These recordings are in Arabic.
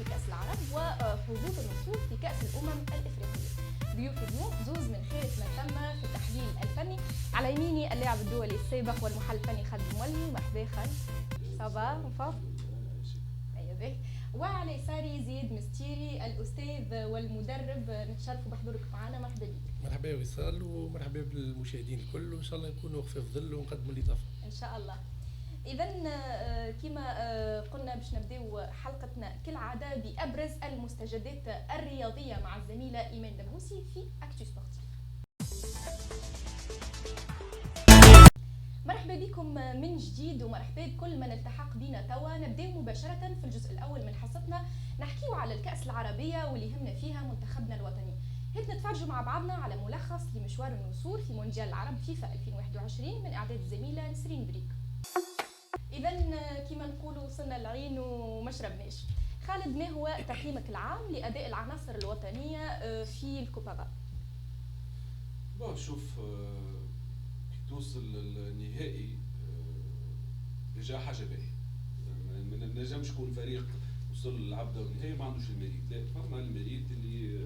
في كأس العرب وحظوظ الوصول في كأس الأمم الإفريقية. ضيوف اليوم زوز من خيرة ما تم في التحليل الفني. على يميني اللاعب الدولي السابق والمحلل الفني خالد المولي. مرحبا خالد. صباح وفاف. أيوة. وعلى يساري زيد مستيري الأستاذ والمدرب. نتشرفوا بحضورك معنا. مرحبا بك. مرحبا وصال ومرحبا بالمشاهدين الكل، وإن شاء الله نكونوا في الظل ونقدموا الإضافة إن شاء الله. إذا كما قلنا باش نبداو حلقتنا كالعادة بأبرز المستجدات الرياضية مع الزميلة إيمان دبوسي في أكتو سبورتيف. مرحبا بكم من جديد ومرحبا بكل من التحق بنا توا. نبداو مباشرة في الجزء الأول من حصتنا، نحكيو على الكأس العربية واللي يهمنا فيها منتخبنا الوطني. هيك نتفرجوا مع بعضنا على ملخص لمشوار النصور في مونديال العرب فيفا 2021 من إعداد الزميلة نسرين بريك. إذا كما نقولوا وصلنا العين وما شربناش. خالد، ما هو تقييمك العام لأداء العناصر الوطنية في الكوبا؟ شوف، كي توصل النهائي ديجا حاجة باهية. ما نجمش يكون فريق وصل للعب دور النهائي ما عندوش الميريت، لا فما الميريت اللي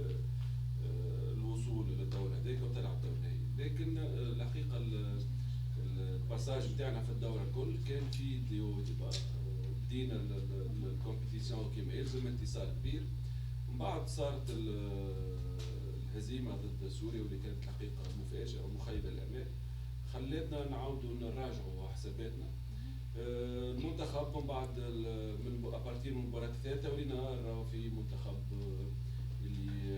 الوصول للدور هذاك وتلعب دور النهائي. لكن الحقيقة الباساج نتاعنا في الدورة الكل كان في ديو ديبا. بدينا الكومبيتيسيون كيما يلزم، انتصار كبير، ومن بعد صارت الهزيمة ضد سوريا واللي كانت الحقيقة مفاجأة ومخيبة للأمال، خلتنا نعاودوا نراجعوا حساباتنا. المنتخب من بعد من أبارتير من المباراة الثالثة ولينا نراو في منتخب اللي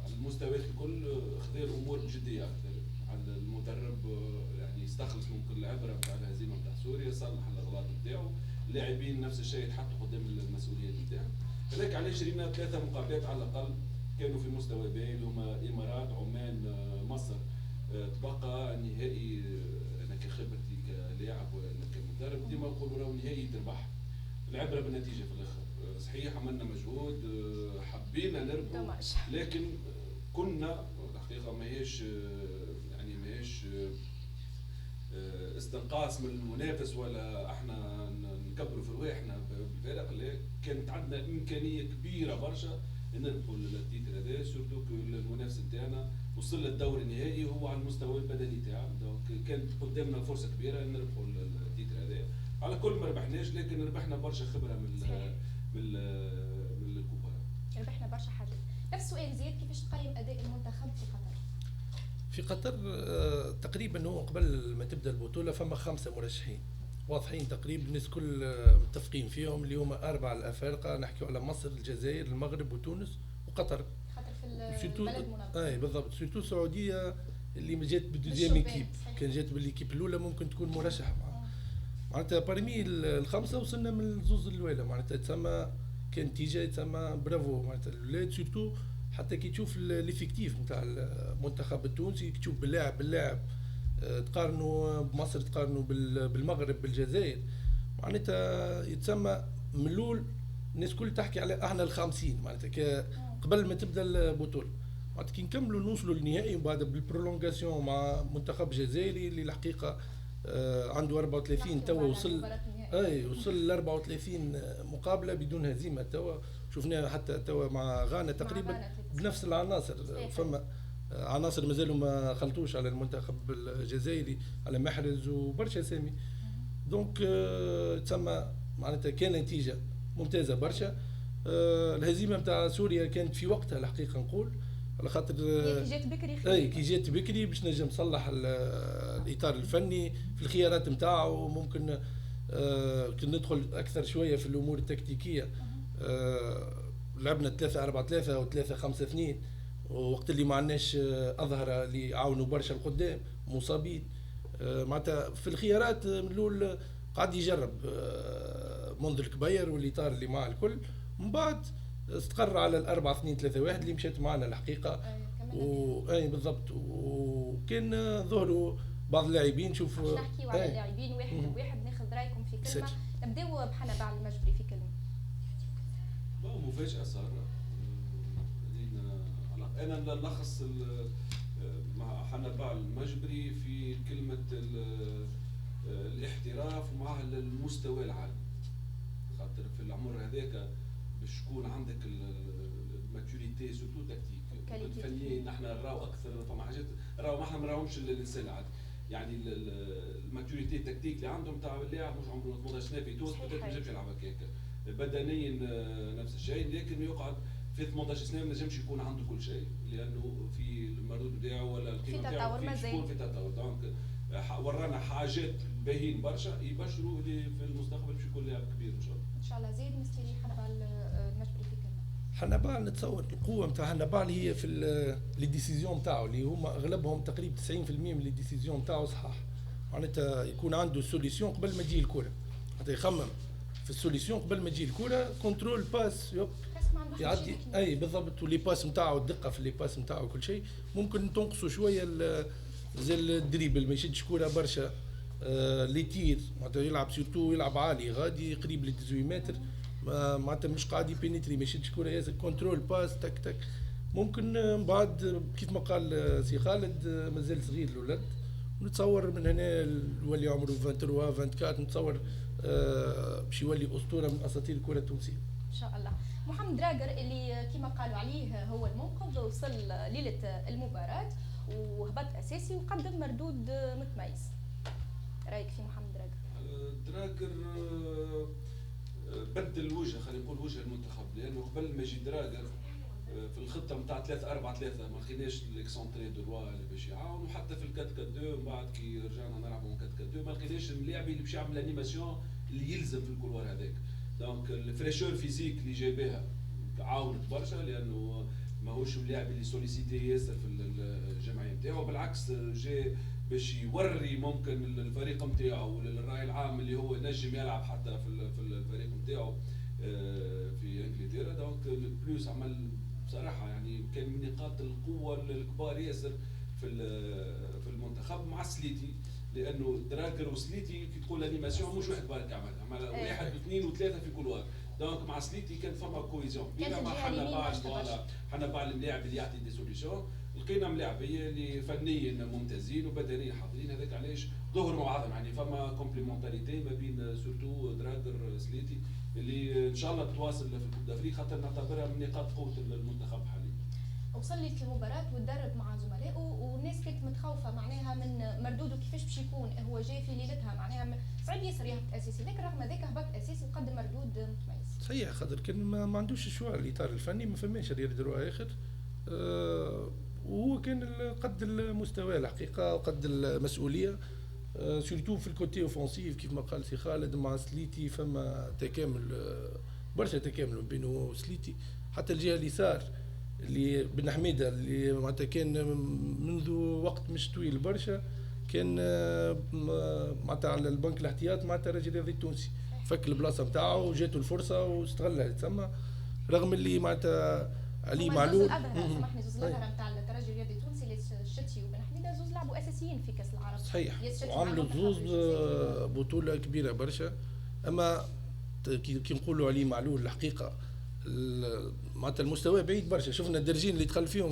على المستويات الكل خذا الأمور بجدية أكثر. على المدرب يعني يستخلص ممكن العبرة نتاع الهزيمة نتاع سوريا، صلح الأغلاط نتاعو، اللاعبين نفس الشيء يتحطوا قدام المسؤوليات نتاعهم. هذاك علاش رينا 3 مقابلات على الأقل كانوا في مستوى باهي، اللي هما إمارات، عمان، مصر. تبقى النهائي. أنا كخبرتي كلاعب ولا كمدرب ديما نقولوا راهو نهائي تربح، العبرة بالنتيجة في الآخر. صحيح عملنا مجهود، حبينا نربحوا، لكن كنا الحقيقة ماهيش استنقاص من المنافس ولا احنا نكبروا في رواحنا بالفرق. اللي كانت عندنا امكانيه كبيره برشا ان نربحوا التيتر هذا، سورتو المنافس نتاعنا وصل للدور النهائي هو على المستوى البدني تاعو. دونك كانت قدامنا فرصه كبيره ان نربحوا التيتر هذا. على كل ما ربحناش، لكن ربحنا برشا خبره من الكوبا. ربحنا برشا حاجات. نفس سؤال زياد، كيفاش تقيم اداء المنتخب في قطر؟ في قطر تقريبا هو قبل ما تبدا البطوله فما 5 مرشحين واضحين تقريبا، الناس كل متفقين فيهم، اللي هما 4 الافارقه. نحكيو على مصر، الجزائر، المغرب وتونس وقطر. خاطر في البلد منظم. اي بالضبط. سورتو السعوديه اللي ما جات بالدوزيام ايكيب، كان جات بالايكيب الاولى ممكن تكون مرشحه. معناتها بارمي الخمسه وصلنا من الزوز الاولى، معناتها تسمى كان نتيجه تسمى برافو. معناتها الاولاد سورتو حتى كي تشوف الافكتيف نتاع المنتخب التونسي، كي تشوف باللاعب تقارنوا بمصر، تقارنوا بالمغرب، بالجزائر، معناتها يتسمى من الاول الناس كل تحكي على احنا ال50. معناتها قبل ما تبدا البطوله، معناتها كي نكملوا نوصلوا للنهائي وبعد بالبرولونغاسيون مع منتخب جزائري اللي الحقيقه عنده 34 توا وصل وصل ل 34 مقابله بدون هزيمه. توا شفناها حتى توا مع غانا تقريبا بنفس العناصر. فما عناصر مازالوا ما خلطوش على المنتخب الجزائري، على محرز وبرشا سامي. دونك تسمى معناتها كان نتيجه ممتازه برشا. الهزيمه نتاع سوريا كانت في وقتها الحقيقه، نقول على خاطر كي جات بكري باش نجم نصلح الاطار الفني في الخيارات نتاعو. ممكن كنا ندخل اكثر شويه في الامور التكتيكيه. لعبنا 3-4-3 او 3-5-2 وقت اللي ما عندناش اظهره اللي يعاونوا برشا القدام مصابين. معناتها في الخيارات من الاول قاعد يجرب منذ الكبير والاطار اللي مع الكل، من بعد استقر على 4-2-3-1 اللي مشات معنا الحقيقه. اي بالضبط. وكان ظهروا بعض اللاعبين. شوف نحكيو على اللاعبين واحد بواحد، ناخذ رايكم في كلمه. نبداو بحنبال المجبري في كلمه. مفاجاه صار انا نلخص مع حنبال المجبري في كلمه الاحتراف مع المستوى العالي. خاطر في العمر هذاك باش تكون عندك الماتوريتي سورتو تكتيك فنيا. نحن نراو اكثر فما حاجات راهو ما احنا ما نراهمش الانسان العادي، يعني الماتوريتي التكتيك اللي عندهم تاع اللاعب مش عمره 18 سنه في تونس بدات ما ينجمش يلعب هكاك. بدنيا نفس الشيء، لكن يقعد في 18 سنه ما نجمش يكون عنده كل شيء، لانه في المردود نتاعو ولا القيمه نتاعو في تطور. دونك ورانا حاجات باهين برشا يبشروا اللي في المستقبل باش يكون لاعب كبير ان شاء الله. ان شاء الله. زيد مستري حنبال المجبري في كلمه. حنبال نتصور القوه نتاع حنبال هي في لي ديسيزيون نتاعو اللي هما اغلبهم تقريبا 90% من لي ديسيزيون نتاعو صحاح، معناتها يكون عنده سوليسيون قبل ما تجي الكره، حتى يخمم في السوليسيون قبل ما تجي الكره، كنترول باس يوب يعدي اي بالضبط. ولي باس نتاعو الدقه في لي باس نتاعو كل شيء. ممكن تنقصوا شويه زي الدريبل، ما يشدش كوره برشا. لي تير معناتها يلعب سورتو يلعب عالي غادي قريب ل 18 متر، معناتها مش قاعد يبينيتري، ما يشدش كوره ياسر، كنترول باس تك تك. ممكن من بعد كيف ما قال سي خالد مازال صغير الولد، نتصور من هنا يولي عمره 23 24 نتصور باش يولي اسطوره من اساطير الكره التونسيه ان شاء الله. محمد دراجر اللي كما قالوا عليه هو المنقذ، وصل ليله المباراه وهبط اساسي وقدم مردود متميز. رايك في محمد دراجر؟ دراجر بدل الوجه، خلينا نقول وجه المنتخب، لانه قبل ما يجي دراجر في الخطه نتاع 3-4-3 ما لقيناش الاكسونتري دروا اللي باش يعاون، وحتى في ال 4-4-2 من بعد كي رجعنا نلعبوا 4-4-2 ما لقيناش اللاعب اللي باش يعمل انيماسيون اللي يلزم في الكولوار هذاك. دونك الفريشور فيزيك اللي جابها عاونت برشا، لانه ماهوش اللاعب اللي سوليسيتي ياسر في الجمعيه نتاعو، بالعكس جا باش يوري ممكن الفريق نتاعو للراي العام اللي هو نجم يلعب حتى في الفريق نتاعو في انجلترا. دونك البلوس عمل بصراحه يعني كان من نقاط القوه الكبار ياسر في المنتخب مع سليتي، لانه دراجر وسليتي كي تقول انيماسيون مش واحد برك عملها واحد واثنين وثلاثه في كل وقت. دونك مع سليتي كان فما كويزيون، لقينا مع حنا الملاعب اللي يعطي دي سوليسيون، لقينا ملاعبيه اللي فنيا ممتازين وبدنيا حاضرين، هذاك علاش ظهروا مع بعضهم، يعني فما كومبليمونتاريتي ما بين سورتو دراجر سليتي اللي ان شاء الله تواصل في الكوب دافريك، خاطر نعتبرها من نقاط قوه المنتخب حاليا. وصلت المباراة وتدرب مع زملائه والناس كانت متخوفة معناها من مردوده كيفاش باش يكون، هو جاي في ليلتها معناها صعب ياسر يهبط اساسي، لكن رغم ذلك هبط اساسي وقدم مردود متميز. صحيح، خاطر كان ما عندوش شويه الاطار الفني، ما فماش اللي يديروا اخر، وهو كان قد المستوى الحقيقه وقد المسؤوليه، سورتو في الكوتي اوفونسيف كيف ما قال سي خالد مع سليتي فما تكامل برشا تكامل بينه وسليتي. حتى الجهه اليسار اللي بن حميده اللي معناتها كان منذ وقت مش طويل برشا كان معناتها على البنك الاحتياط معناتها الرجل الرياضي التونسي فك البلاصه نتاعو وجاته الفرصه واستغلها تسمى، رغم اللي معناتها علي معلول سامحني زوز الاظهره نتاع الترجي الرياضي التونسي اللي الشتي وبن حميده زوز لعبوا اساسيين في كاس العرب. صحيح، وعملوا زوز بطوله كبيره برشا. اما كي نقولوا علي معلول الحقيقه معناتها المستوى بعيد برشا، شفنا الدرجين اللي دخل فيهم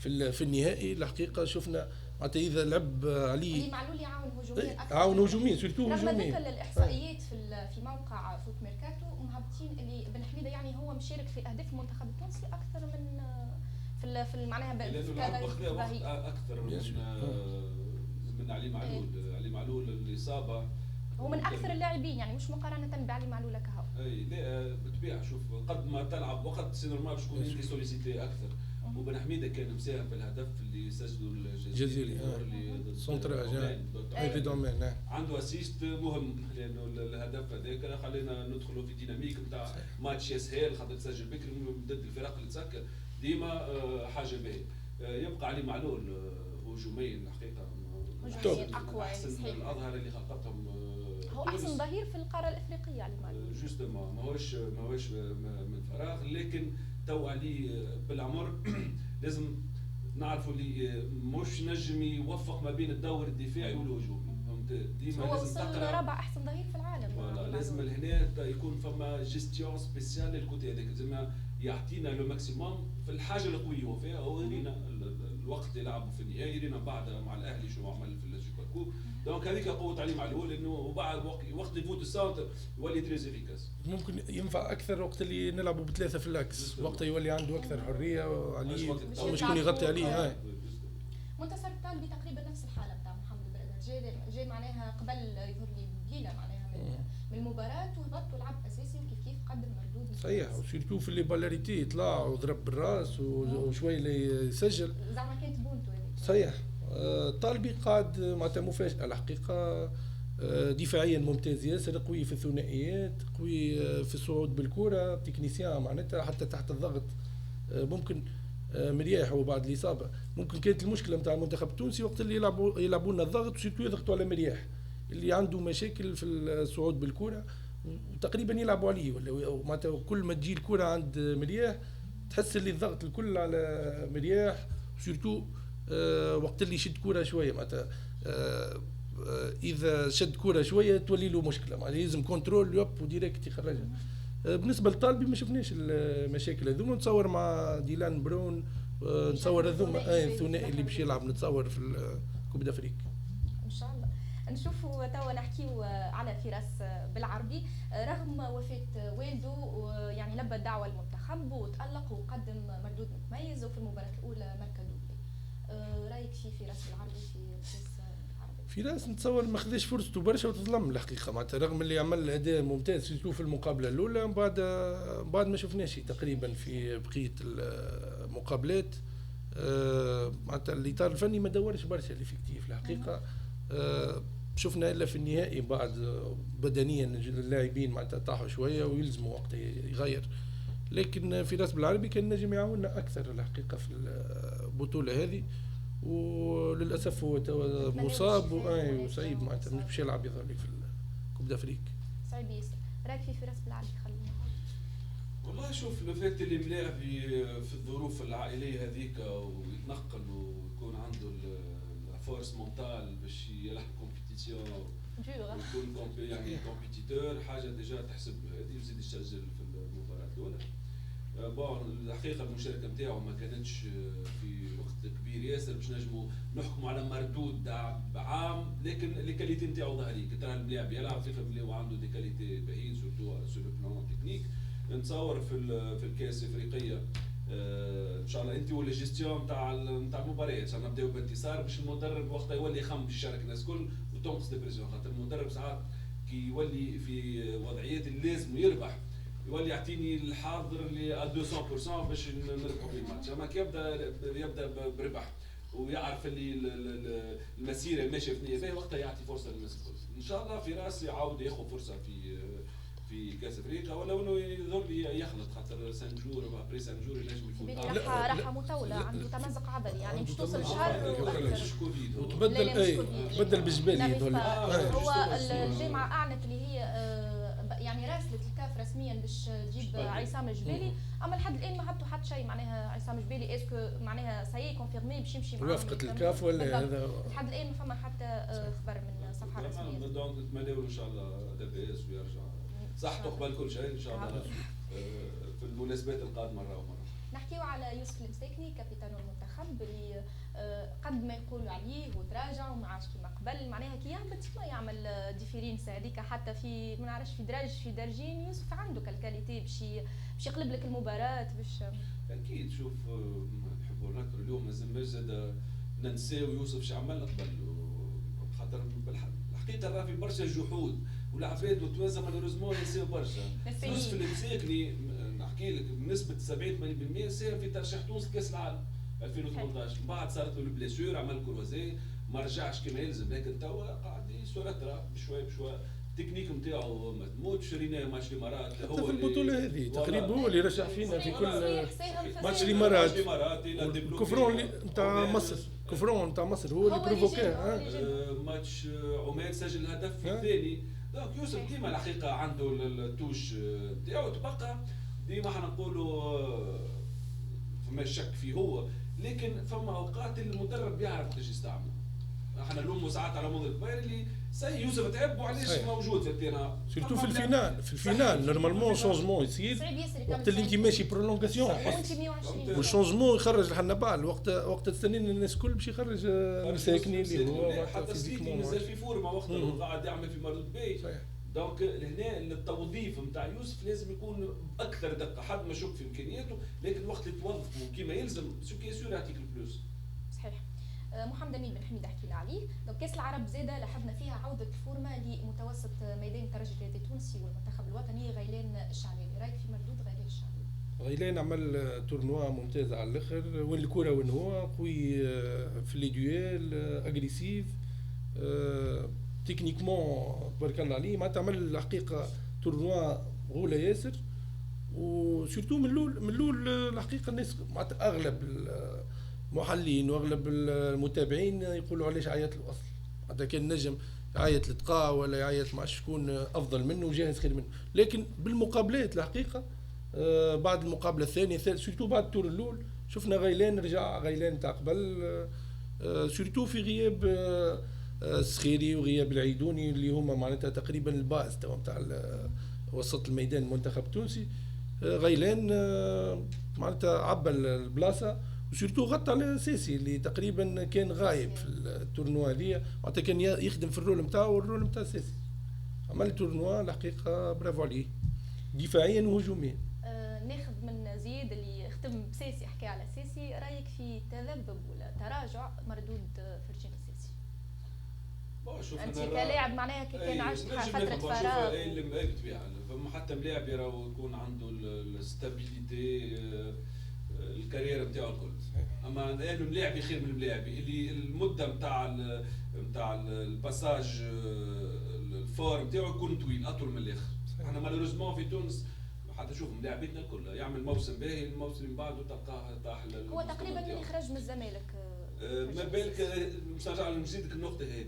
في النهائي الحقيقه، شفنا معناتها اذا لعب علي معلول يعاون هجوميا اكثر، عاون هجوميا سورتو هجوميا. رغم ذلك الاحصائيات في موقع فوت ميركاتو مهبطين اللي بن حميده يعني هو مشارك في اهداف المنتخب التونسي اكثر من في معناها وقت اكثر من علي معلول. علي معلول الاصابه هو من اكثر اللاعبين، يعني مش مقارنه بعلي معلول كهو. اي لا بالطبيعه، شوف قد ما تلعب وقت سي نورمال باش تكون انت سوليسيتي اكثر. وبن حميده كان مساهم في الهدف اللي سجلوا الجزيري اللي سونتراج ايفيدومين، عنده اسيست مهم، لانه الهدف هذاك خلينا ندخلوا في ديناميك نتاع ماتش يسهل خاطر تسجل بكري ضد الفرق اللي تسكر ديما حاجه باهيه. يبقى علي معلول هجوميا الحقيقه اقوى احسن الاظهر اللي خلقتهم، هو احسن ظهير في القاره الافريقيه علي معلول جوستومون، ماهوش من فراغ، لكن تو عليه بالعمر لازم نعرفوا اللي مش نجم يوفق ما بين الدور الدفاعي والهجومي، ديما هو وصل رابع احسن ظهير في العالم. لازم هنا يكون فما جيستيون سبيسيال للكوتي هذاك، لازم يعطينا لو ماكسيموم في الحاجه اللي قوي هو فيها، ويرينا الوقت اللي لعبوا في النهائي، يرينا بعد مع الاهلي شنو عمل في الجوكوت. يحركوا. دونك هذيك قوه تعليم على الاول انه وبعد وقت يفوت الساونت يولي تريز افيكاس. ممكن ينفع اكثر وقت اللي نلعبوا بثلاثه في الاكس، وقتها يولي عنده اكثر حريه عليه مش شكون يغطي عليه. هاي منتصر الطالبي تقريبا نفس الحاله نتاع محمد برادر، جاي معناها قبل يظهر لي بليله معناها من المباراه وهبط ولعب اساسي وكيف قدم مردود صحيح، وسيرتو في لي بالاريتي طلع وضرب بالراس وشوي اللي يسجل زعما كانت بونتو هذيك. صحيح. طالبي قاعد معناتها مفاجاه الحقيقه، دفاعيا ممتاز ياسر، قوي في الثنائيات، قوي في الصعود بالكره، تكنيسيان معناتها حتى تحت الضغط ممكن مرياح هو بعد الاصابه. ممكن كانت المشكله نتاع المنتخب التونسي وقت اللي يلعبوا لنا الضغط وسيرتو يضغطوا على مرياح اللي عنده مشاكل في الصعود بالكره وتقريبا يلعبوا عليه، ولا معناتها كل ما تجي الكره عند مرياح تحس اللي الضغط الكل على مرياح، سيرتو وقت اللي يشد كره شويه معناتها اذا شد كره شويه تولي له مشكله، معناتها لازم كنترول يوب وديريكت يخرجها. بالنسبه للطالبي ما شفناش المشاكل هذوما، نتصور مع ديلان برون نتصور هذوما الثنائي اللي باش يلعب نتصور في كوب دافريك ان شاء الله. نشوفوا توا نحكيو على فراس بالعربي، رغم وفاة والده يعني لبى الدعوة المنتخب وتألق وقدم مردود متميز وفي المباراة الأولى ماركا دوبلي. رأيك في فراس بالعربي في الكأس العربي؟ فراس نتصور ما خذاش فرصته برشا وتظلم الحقيقة، معناتها رغم اللي عمل أداء ممتاز في المقابلة الأولى، بعد ما شفناش تقريبا في بقية المقابلات. معناتها الإطار الفني ما دورش برشا الإفكتيف الحقيقة. شفنا الا في النهائي بعد بدنيا اللاعبين معناتها طاحوا شويه ويلزموا وقت يغير، لكن فراس بالعربي كان نجم يعاوننا اكثر الحقيقه في البطوله هذه، وللاسف هو مصاب وصعيب معناتها مش باش يلعب يظهر لي في كوب دافريك. صعيب ياسر. رايك في فراس بالعربي؟ خلينا والله شوف لو فات اللي ملاعب في الظروف العائليه هذيك ويتنقل ويكون عنده فورس مونتال باش يلعب كومبيتيسيون ويكون يعني كومبيتيتور، حاجه ديجا تحسب هذه ويزيد يسجل في المباراه الاولى. بون الحقيقه المشاركه نتاعو ما كانتش في وقت كبير ياسر باش نجموا نحكموا على مردود عام، لكن الكاليتي نتاعو ظهري ترى اللاعب يلعب في بلي وعنده دي كاليتي باهيين سورتو سو لو بلان تكنيك. نتصور في الكاس الافريقيه ان شاء الله انت ولا جيستيون نتاع المباريات عشان نبداو بانتصار باش المدرب وقتها يولي يخمم باش يشارك الناس الكل وتونقص ديبرسيون، خاطر المدرب ساعات كي يولي في وضعيات اللي لازم يربح يولي يعطيني الحاضر اللي 200% باش نربحوا في الماتش، اما كي يبدا بربح ويعرف اللي المسيره ماشيه في نيه وقتها يعطي فرصه للناس الكل. ان شاء الله فراس يعاود ياخذ فرصه في كاس افريقيا، ولو انه يظل يخلط خاطر 5 جور ابري 5 جور ينجم يفوت. راحه مطوله، عنده تمزق عضلي يعني مش توصل شهر وتبدل بالجبالي يظل. هو الجامعه اعلنت اللي هي يعني راسلت الكاف رسميا باش تجيب عصام الجبالي، اما لحد الان ما هبطوا حتى شيء معناها عصام الجبالي اسكو معناها ساي كونفيرمي باش يمشي معاهم وافقت الكاف ولا هذا لحد الان ما فما حتى خبر من صفحه رسميه. دونك نتمنوا ان شاء الله دبيس ويرجع صحته قبل كل شيء ان شاء الله في المناسبات القادمه مره ومره. نحكيو على يوسف المساكني كابتن المنتخب اللي قد ما يقولوا عليه وتراجع وما عادش كيما قبل، معناها كي يهبط ما يعمل ديفيرينس هذيك حتى في ما نعرفش في درجين. يوسف عنده كالكاليتي باش يقلب لك المباراه باش اكيد. شوف نحبوا نذكروا اليوم مازال زاد ننساو يوسف شو عمل قبل، خاطر الحقيقه راه في برشا جحود والعباد والتوانسه مالوريزمون ينساو برشا. يوسف المساكني نحكي لك بنسبه 70-80% ساهم في ترشيح تونس لكاس العالم 2018، من بعد صارت له البليسيور عمل كروزي ما رجعش كما يلزم، لكن توا قاعد يسورترا بشوي بشوي التكنيك نتاعو ما تموتش. رينا ماتش الامارات هو في البطوله هذه تقريبا هو اللي رشح فينا في كل ماتش الامارات كفرون نتاع مصر، كفرون نتاع مصر هو اللي بروفوكاه. ماتش عمان سجل الهدف الثاني. دونك يوسف ديما الحقيقه عنده التوش نتاعو تبقى ديما احنا نقولوا فما شك فيه هو، لكن فما اوقات المدرب يعرف كيفاش يستعمله. احنا نلوموا ساعات على مدرب كبير سي يوسف تعب وعلاش موجود في التيران سيرتو في الفينال نورمالمون شونجمون يصير وقت اللي انت ماشي برولونغاسيون والشونجمون يخرج الحنبال وقت تستنين الناس الكل باش يخرج مساكني اللي هو حتى سليكي مازال في فورما وقتها قاعد يعمل في مردود باهي. دونك هنا التوظيف نتاع يوسف لازم يكون باكثر دقه، حد ما يشك في امكانياته، لكن وقت اللي توظفه كيما يلزم سو كي سور يعطيك البلوس. صحيح. محمد امين بن حميد حكينا عليه. دونك كاس العرب زاده لاحظنا فيها عوده الفورمه لمتوسط ميدان الترجي الرياضي التونسي والمنتخب الوطني غيلان الشعلاني، رايك في مردود غيلان الشعلاني؟ غيلان عمل تورنوا ممتاز على الاخر، وين الكره وين هو قوي في لي دويل اغريسيف تكنيكمون تبارك الله عليه، معناتها عمل الحقيقه تورنوا غوله ياسر. وسورتو من الاول الحقيقه الناس معناتها اغلب المحللين واغلب المتابعين يقولوا علاش عيط له اصلا، معناتها كان نجم يعيط لتقاه ولا يعيط مع شكون افضل منه وجاهز خير منه، لكن بالمقابلات الحقيقه بعد المقابله الثانيه سورتو بعد التور الاول شفنا غيلان رجع غيلان تاع قبل، سورتو في غياب السخيري وغياب العيدوني اللي هما معناتها تقريبا الباس تاع وسط الميدان المنتخب التونسي. غيلان معناتها عبى البلاصه وسورتو غطى على سيسي اللي تقريبا كان غايب في التورنوا هذيا، معناتها كان يخدم في الرول نتاعو والرول نتاع سيسي. عمل التورنوا الحقيقه برافو عليه دفاعيا وهجوميا. ناخذ من زيد اللي ختم بسيسي، حكى على سيسي، رايك في تذبذب ولا تراجع مردود فرجين السيسي؟ انت كلاعب معناها كان عايش فتره فراغ اللي مأكد بها، فما حتى ملاعب يراو يكون عنده الستابيليتي الكارير نتاعو الكل، اما انه ملاعبي خير من الملاعبي اللي المده نتاع الباساج الفور نتاعو يكون طويل اطول من الاخر. احنا مالوريزمون في تونس حتى شوف ملاعبيتنا الكل يعمل موسم باهي، الموسم اللي بعده تلقاه طاح. هو تقريبا من يخرج من الزمالك ما بالك باش نرجع نزيدك النقطه هذه،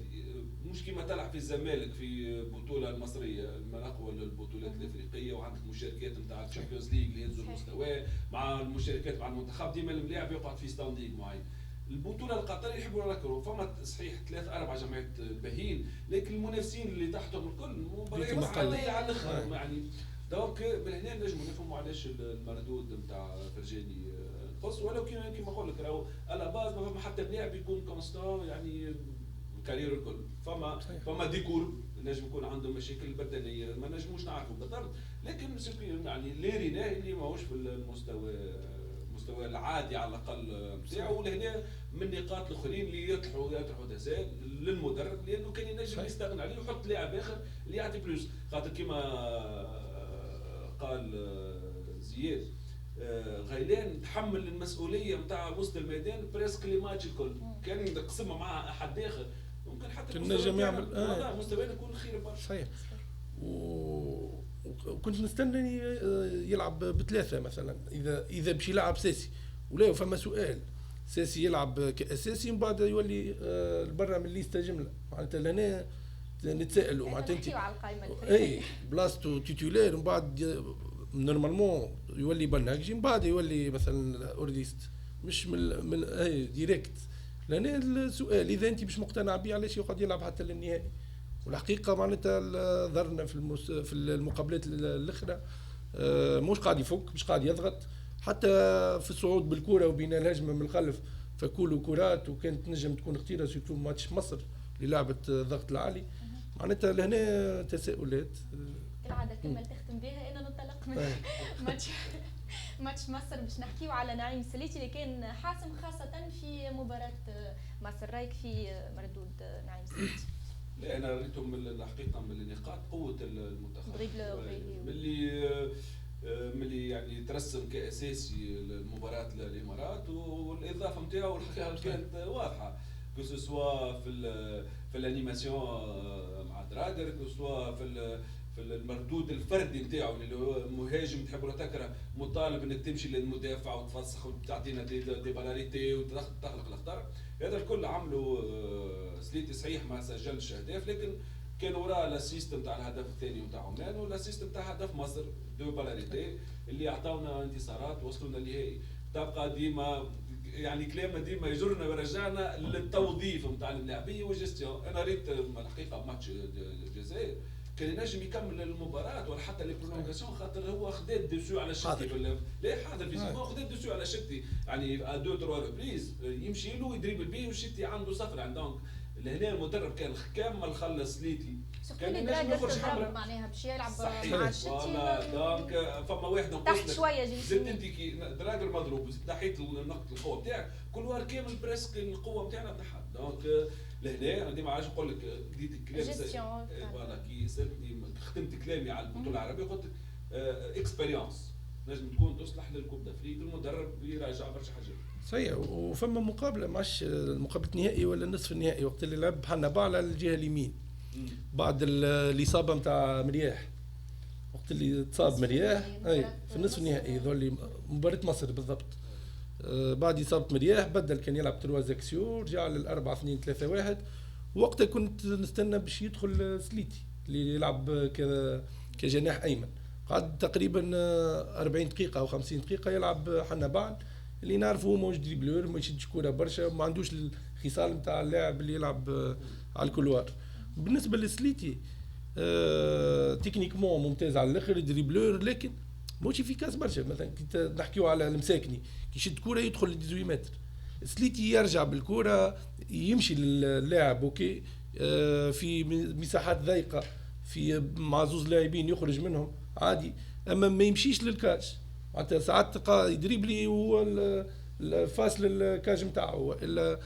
مش كيما تلعب في الزمالك في البطوله المصريه من اقوى البطولات الافريقيه وعندك مشاركات نتاع الشامبيونز ليج اللي يهزوا المستوى مع المشاركات مع المنتخب، ديما الملاعب يقعد في ستاندينغ معين. البطوله القطريه يحبوا يركروا فما صحيح 3-4 جماعات باهيين، لكن المنافسين اللي تحتهم الكل مباريات عاديه على الاخر يعني. دونك بالهنا نجموا نفهموا علاش المردود نتاع فرجاني نقص، ولو كيما نقول لك راهو على باز ما فما حتى لاعب يكون كونستون يعني الكارير الكل. فما ديكور نجم يكون عنده مشاكل بدنيه ما نجموش نعرفوا بالضبط، لكن يعني اللي ريناه اللي ماهوش في المستوى العادي على الاقل نتاعو. لهنا من النقاط الاخرين اللي يطرحوا تساؤل للمدرب، لانه كان ينجم يستغنى عليه ويحط لاعب اخر اللي يعطي بلوس، خاطر كيما قال زياد غيلان تحمل المسؤوليه نتاع وسط الميدان بريسك لي ماتش الكل، كان يقسمها مع احد اخر ممكن حتى النجم يعمل مستوانا يكون خير برشا. صحيح. وكنت نستنى يلعب بثلاثه مثلا اذا باش يلعب ساسي، ولا فما سؤال ساسي يلعب كاساسي من بعد يولي برا من الليسته جمله، معناتها لهنا نتسائلوا معناتها انت اي بلاصتو تيتولير من بعد نورمالمون يولي بناكجي من بعد يولي مثلا اورديست مش من اي ديريكت. لان السؤال اذا انت مش مقتنع به علاش يقعد يلعب حتى للنهائي؟ والحقيقه معناتها ظهرنا في المقابلات الاخرى مش قاعد يفك، مش قاعد يضغط، حتى في الصعود بالكره وبين الهجمه من الخلف فكولوا كرات وكانت نجم تكون خطيره سيرتو ماتش مصر اللي لعبت الضغط العالي. معناتها لهنا تساؤلات كالعاده الكلمه اللي تختم بها انا ننطلق من ماتش مصر باش نحكيو على نعيم السليتي اللي كان حاسم خاصه في مباراه مصر. رايك في مردود نعيم السليتي؟ لا انا ريتهم الحقيقه من النقاط قوه المنتخب ملي يعني ترسم كاساسي لمباراه الامارات، والاضافه نتاعو الحقيقه كانت واضحه كسوا في الانيماسيون مع درادر، كسوا في المردود الفردي نتاعو اللي هو مهاجم تحب ولا تكره مطالب انك تمشي للمدافع وتفسخ وتعطينا دي بالاريتي وتخلق الاخطار. هذا الكل عملوا سليتي صحيح ما سجلش اهداف، لكن كان وراء الاسيست نتاع الهدف الثاني نتاع عمان والاسيست نتاع هدف مصر دو بالاريتي اللي اعطاونا انتصارات وصلونا للنهائي. تبقى ديما يعني كلامنا ديما يجرنا ويرجعنا للتوظيف نتاع اللاعبيه والجستيون. انا ريت الحقيقه ماتش الجزائر كان ينجم يكمل المباراه ولا حتى لي برولونغاسيون، خاطر هو خذا الدسو على شتي لا حاضر فيزيكمون، خذا الدسو على شتي يعني دو تروا ريبريز يمشي له يدريبل بيه وشتي عنده صفر. يعني دونك لهنا المدرب كان كامل خلص ليتي كان ينجم يخرج حمراء معناها باش يلعب مع الشتي. دونك فما واحد تحت شويه زدت انت كي دراجر مضروب نحيت نقطه القوه بتاعك كل وار كامل بريسك القوه بتاعنا تحت. دونك لهنا انا ديما عايش نقول لك بديت الكلام فوالا كي سالتني ختمت كلامي على البطوله العربيه قلت لك اكسبيريونس نجم تكون تصلح للكوب دافريك، المدرب يراجع برشا حاجات. صحيح. وفما مقابله ماش مقابله النهائي ولا النصف النهائي وقت اللي لعب حنا على الجهه اليمين بعد الاصابه نتاع مرياح، وقت اللي تصاب مرياح اي في النصف النهائي ذولي مباراه مصر بالضبط. بعد اصابه مرياح بدل، كان يلعب 3 زاكسيو رجع لل 4-2-3-1. وقتها كنت نستنى باش يدخل سليتي اللي يلعب كجناح ايمن، قعد تقريبا 40 دقيقه او 50 دقيقه يلعب حنا اللي نعرفه هو موج دريبلور ما يشدش كوره برشا، ما عندوش الخصال نتاع اللاعب اللي يلعب على الكولوار. بالنسبه لسليتي تكنيكمون ممتاز على الاخر دريبلور، لكن موش افيكاس برشا. مثلا كي نحكيو على المساكني كي يشد كوره يدخل ل 18 متر، سليتي يرجع بالكوره يمشي للاعب اوكي في مساحات ضيقه في مع زوز لاعبين يخرج منهم عادي، اما ما يمشيش للكاش. معناتها ساعات تلقى يدريبلي هو فاصل الكاج نتاعو الا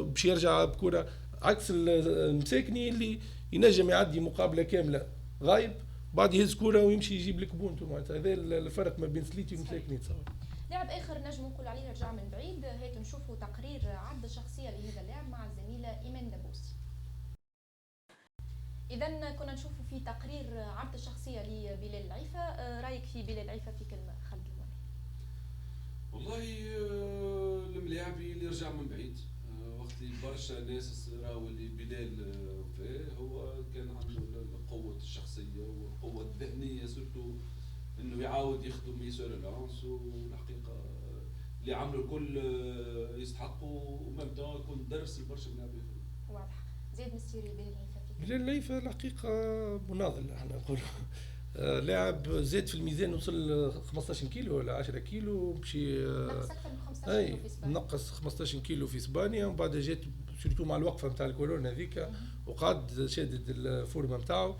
باش يرجع بكره، عكس المساكني اللي ينجم يعدي مقابله كامله غايب بعد يهز كوره ويمشي يجيب لك بونتو. معناتها هذا الفرق ما بين سليتي والمساكني تصور. لاعب اخر نجم نقول عليه رجع من بعيد، هيت نشوفوا تقرير عرض شخصيه لهذا اللاعب مع الزميله ايمان دبوسي. إذا كنا نشوفوا في تقرير عرض الشخصية لبلال العيفة، رأيك في بلال العيفة في كلمة خالد الوالي؟ والله الملاعبي اللي رجع من بعيد وقت اللي برشا ناس راهو اللي بلال فيه هو كان عنده قوة الشخصية والقوة الذهنية سورتو انه يعاود يخدم يسار لانس، والحقيقة اللي عملوا الكل يستحقوا ومام تاع يكون درس لبرشا ملاعبي. واضح. زيد مستيري بلال العيفة بلال العيفة الحقيقة مناضل احنا نقول لاعب زاد في الميزان وصل 15 كيلو ولا 10 كيلو بشي نقص اكثر من 15 كيلو في اسبانيا، نقص 15 كيلو في اسبانيا، ومن بعد جات سورتو مع الوقفه نتاع الكورونا هذيك وقعد شادد الفورمه نتاعو.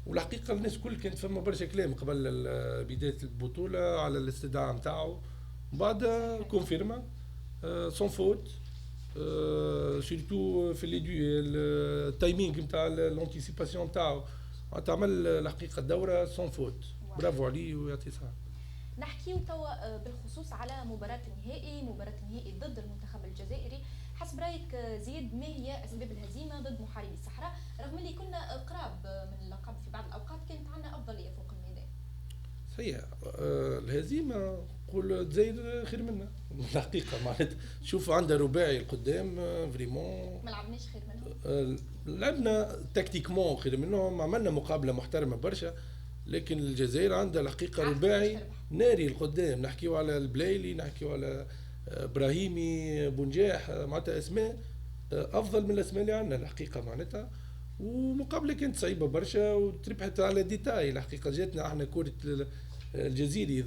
والحقيقه الناس الكل كانت فما برشا كلام قبل بدايه البطوله على الاستدعاء نتاعو، بعد كونفيرما سون فوت سورتو في لي دويل التايمينغ نتاع الانتيسيباسيون نتاعو تعمل الحقيقه الدوره سون فوت. برافو عليه ويعطيه الصحه. نحكيو توا بالخصوص على مباراة النهائي ضد المنتخب الجزائري. حسب رايك زيد ما هي اسباب الهزيمه ضد محاربي الصحراء، رغم اللي كنا قراب من اللقب في بعض الاوقات كانت عندنا افضليه فوق الميدان؟ صحيح. الهزيمه نقول الجزائر خير منا الحقيقه، معناتها شوف عندها رباعي القدام فريمون ما لعبناش خير منهم، لعبنا تكتيكمون خير منهم، عملنا مقابله محترمه برشا، لكن الجزائر عندها الحقيقه رباعي ناري القدام. نحكيو على البلايلي، نحكيو على ابراهيمي بونجاح، معناتها اسماء افضل من الاسماء اللي عندنا الحقيقه معناتها. ومقابله كانت صعيبه برشا وتربحت على ديتاي الحقيقه. جاتنا احنا كره الجزيري